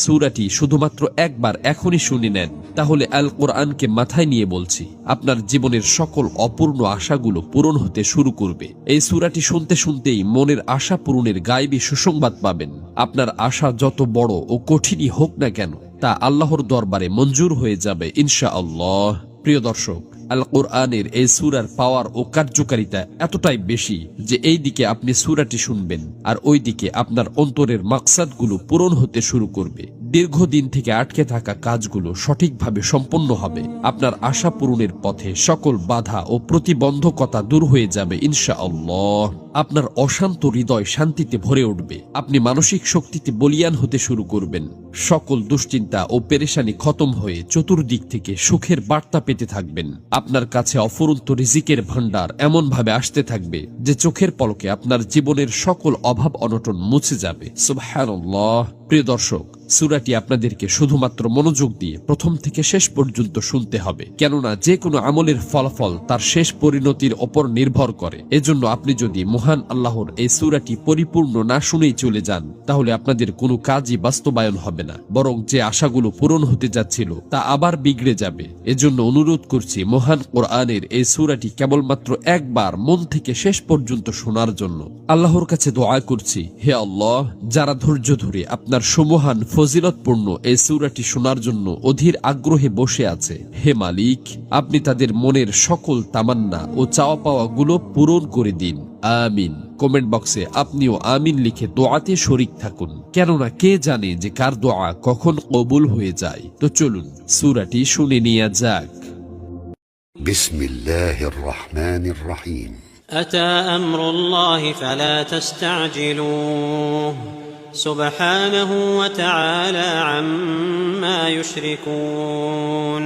সূরাটি শুধুমাত্র একবার এখনই শুনে নেন, তাহলে আল কোরআনকে মাথায় নিয়ে বলছি, আপনার জীবনের সকল অপূর্ণ আশাগুলো পূরণ হতে শুরু করবে। এই সূরাটি শুনতে শুনতেই মনের আশা পূরণের গায়েবী সুসংবাদ পাবেন। আপনার আশা যত বড় ও কঠিনই হোক না কেন, তা আল্লাহর দরবারে মঞ্জুর হয়ে যাবে ইনশাআল্লাহ। প্রিয় দর্শক, আল কোরআনের এই সূরার পাওয়ার ও কার্যকারিতা এতটাই বেশি যে এই দিকে আপনি সূরাটি শুনবেন আর ওই দিকে আপনার অন্তরের মাকসাদগুলো পূরণ হতে শুরু করবে। দীর্ঘদিন থেকে আটকে থাকা কাজগুলো সঠিকভাবে সম্পন্ন হবে। আপনার আশা পূরণের পথে সকল বাধা ও প্রতিবন্ধকতা দূর হয়ে যাবে ইনশাআল্লাহ। আপনার অশান্ত হৃদয় শান্তিতে ভরে উঠবে। আপনি মানসিক শক্তিতে বলীয়ান হতে শুরু করবেন। সকল দুশ্চিন্তা ও পেরেশানি খতম হয়ে চতুর্দিক থেকে সুখের বার্তা পেতে থাকবেন। আপনার কাছে অফুরন্ত রিজিকের ভান্ডার এমন ভাবে আসতে থাকবে যে চোখের পলকে আপনার জীবনের সকল অভাব অনটন মুছে যাবে। সুবহানাল্লাহ। প্রিয় দর্শক, সূরাটি আপনাদেরকে শুধুমাত্র মনোযোগ দিয়ে প্রথম থেকে শেষ পর্যন্ত শুনতে হবে, কেননা যে কোনো আমলের ফলাফল তার শেষ পরিণতির ওপর নির্ভর করে। এজন্য আপনি যদি মহান আল্লাহর এই সূরাটি পরিপূর্ণ না শুনেই চলে যান, তাহলে আপনাদের কোনো কাজই বাস্তবায়ন হবে না, বরং যে আশাগুলো পূরণ হতে যাচ্ছিল তা আবার বিগড়ে যাবে। এজন্য অনুরোধ করছি মহান কোরআনের এই সূরাটি কেবলমাত্র একবার মন থেকে শেষ পর্যন্ত শোনার জন্য। আল্লাহর কাছে দোয়া করছি, হে আল্লাহ, যারা ধৈর্য ধরে আপনার সুমহান ফজিলতপূর্ণ এই সূরাটি শোনার জন্য অধীর আগ্রহে বসে আছে, হে মালিক, আপনি তাদের মনের সকল তামান্না ও চাওয়া পাওয়া গুলো পূরণ করে দিন। আমিন। কমেন্ট বক্সে আপনিও আমিন লিখে দোয়াতে শরীক থাকুন, কেননা কে জানে যে কার দোয়া কখন কবুল হয়ে যায়। তো চলুন সূরাটি শুনে নেওয়া যাক। বিসমিল্লাহির রহমানির রহিম। أتى أمر الله فلا تستعجلوه سبحانه وتعالى عما يشركون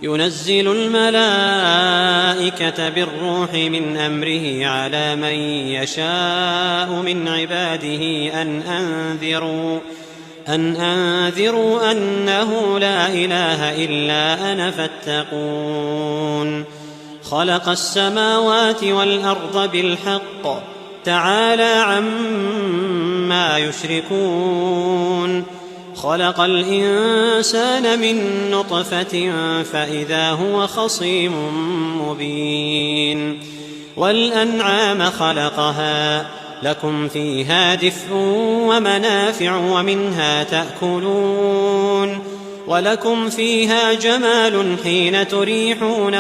ينزل الملائكة بالروح من أمره على من يشاء من عباده أن أنذروا أنه لا إله إلا أنا فاتقون خلق السماوات والأرض بالحق تعالى عما يشركون خلق الإنسان من نطفة فإذا هو خصيم مبين والأنعام خلقها لكم فيها دفء ومنافع ومنها تأكلون ولكم فيها جمال حين تريحون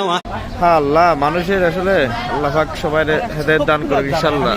আল্লাহ, মানুষের আসলে আল্লাহ পাক সবাই হেদায়েত দান করুক ইনশাআল্লাহ।